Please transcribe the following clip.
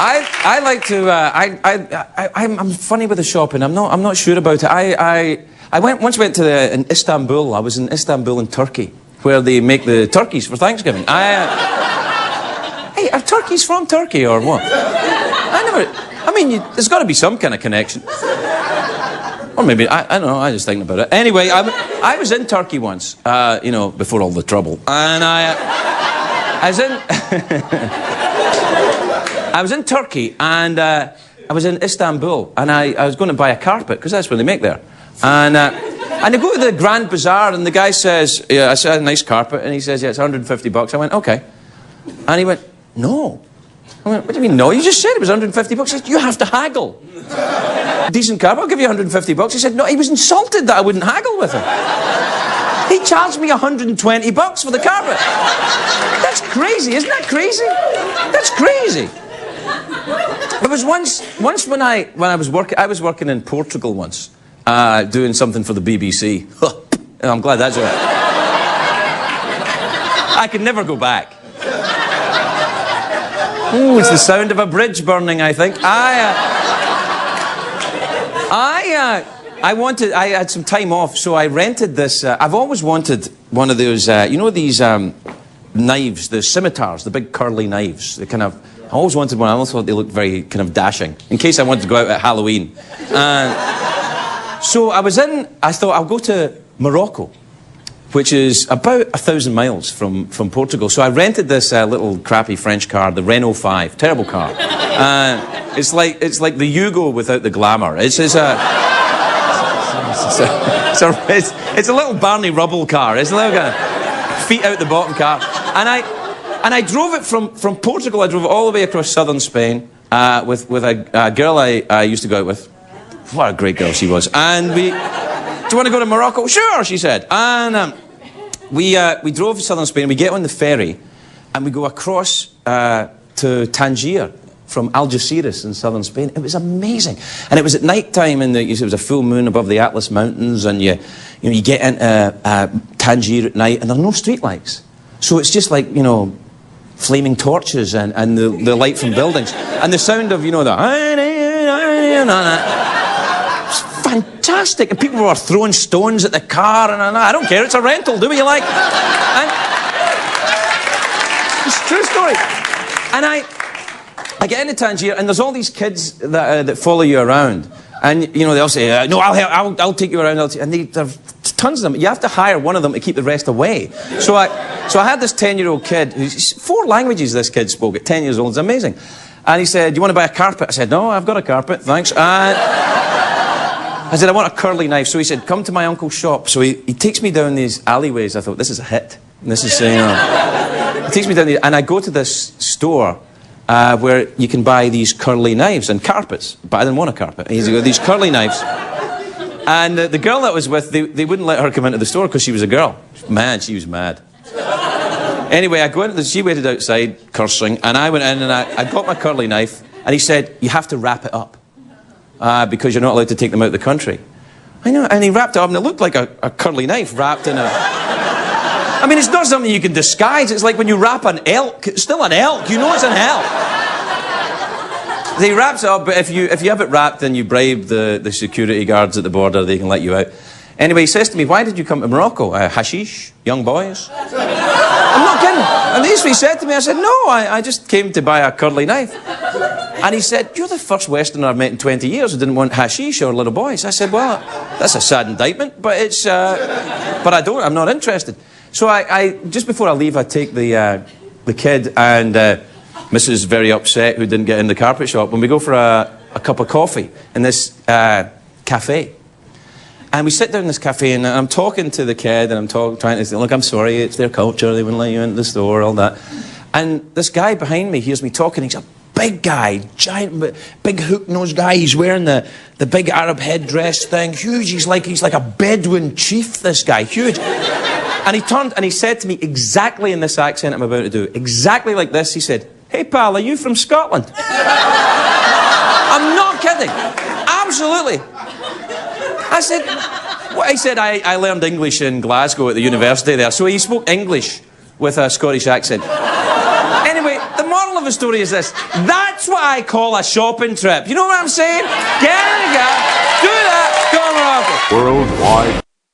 I like to. I'm funny with the shopping. I'm not sure about it. I once went to in Istanbul. I was in Istanbul in Turkey, where they make the turkeys for Thanksgiving. Hey, are turkeys from Turkey or what? I mean, there's got to be some kind of connection. Or maybe, I don't know, I was thinking about it. Anyway, I was in Turkey once, you know, before all the trouble. And I was in Turkey, and I was in Istanbul, and I was going to buy a carpet, because that's what they make there. And I go to the Grand Bazaar, and the guy says, yeah, I said, a nice carpet, and he says, yeah, it's $150. I went, okay. And he went, no. I went, what do you mean, no? You just said it was $150. He said, you have to haggle. Decent carpet, I'll give you $150. He said, no, he was insulted that I wouldn't haggle with him. He charged me $120 for the carpet. That's crazy, isn't that crazy? That's crazy. There was once when I was working in Portugal once, doing something for the BBC. I'm glad that's over. I could never go back. Ooh, it's the sound of a bridge burning, I think. I had some time off, so I rented this. I've always wanted one of those, you know, these knives, the scimitars, the big curly knives. They kind of, I always wanted one. I always thought they looked very kind of dashing, in case I wanted to go out at Halloween. So I thought I'll go to Morocco, which is about 1,000 miles from Portugal. So I rented this little crappy French car, the Renault 5, terrible car. It's like the Yugo without the glamour. It's a little Barney Rubble car. It's a little kind of feet out the bottom car. And I drove it from Portugal. I drove it all the way across southern Spain with a girl I used to go out with. What a great girl she was. And do you want to go to Morocco? Sure, she said. And we drove to southern Spain. We get on the ferry, and we go across to Tangier from Algeciras in southern Spain. It was amazing. And it was at night time, and it was a full moon above the Atlas Mountains, and you get into Tangier at night, and there are no streetlights. So it's just like, you know, flaming torches and the light from buildings. And the sound of, you know, the... It's fantastic. And people were throwing stones at the car, and I don't care, it's a rental, do what you like. And it's a true story. And I get into Tangier, and there's all these kids that follow you around. And, you know, they'll say, no, I'll take you around. And there's tons of them. You have to hire one of them to keep the rest away. So I had this 10-year-old kid, who's 4 languages this kid spoke at 10 years old. It's amazing. And he said, do you want to buy a carpet? I said, no, I've got a carpet, thanks. I said, I want a curly knife. So he said, come to my uncle's shop. So he takes me down these alleyways. I thought, this is a hit. And this is, you know... He takes me down these, and I go to this store where you can buy these curly knives and carpets. But I didn't want a carpet. He's got these curly knives. And the girl that was with, they wouldn't let her come into the store because she was a girl. Man, she was mad. Anyway, I go into she waited outside, cursing, and I went in and I got my curly knife, and he said, you have to wrap it up because you're not allowed to take them out of the country. I know, and he wrapped it up, and it looked like a curly knife wrapped in a... I mean, it's not something you can disguise. It's like when you wrap an elk. It's still an elk. You know it's an elk. He wraps it up, but if you have it wrapped and you bribe the security guards at the border, they can let you out. Anyway, he says to me, why did you come to Morocco? Hashish? Young boys? I'm not kidding. And this is what he said to me. I said, no, I just came to buy a curly knife. And he said, you're the first Westerner I've met in 20 years who didn't want hashish or little boys. I said, well, that's a sad indictment, but it's... but I'm not interested. So I just before I leave, I take the kid and Mrs. very upset who didn't get in the carpet shop, when we go for a cup of coffee in this cafe. And we sit down in this cafe, and I'm talking to the kid, and I'm trying to say, look, I'm sorry, it's their culture, they wouldn't let you into the store, all that. And this guy behind me hears me talking. He's a big guy, giant, big hook-nosed guy. He's wearing the big Arab headdress thing, huge. He's like a Bedouin chief, this guy, huge. And he turned and he said to me exactly in this accent I'm about to do, exactly like this. He said, hey, pal, are you from Scotland? I'm not kidding. Absolutely. I said, what? He said, I learned English in Glasgow at the university there. So he spoke English with a Scottish accent. Anyway, the moral of the story is this. That's what I call a shopping trip. You know what I'm saying? Get in the car, do that, go on Morocco. Worldwide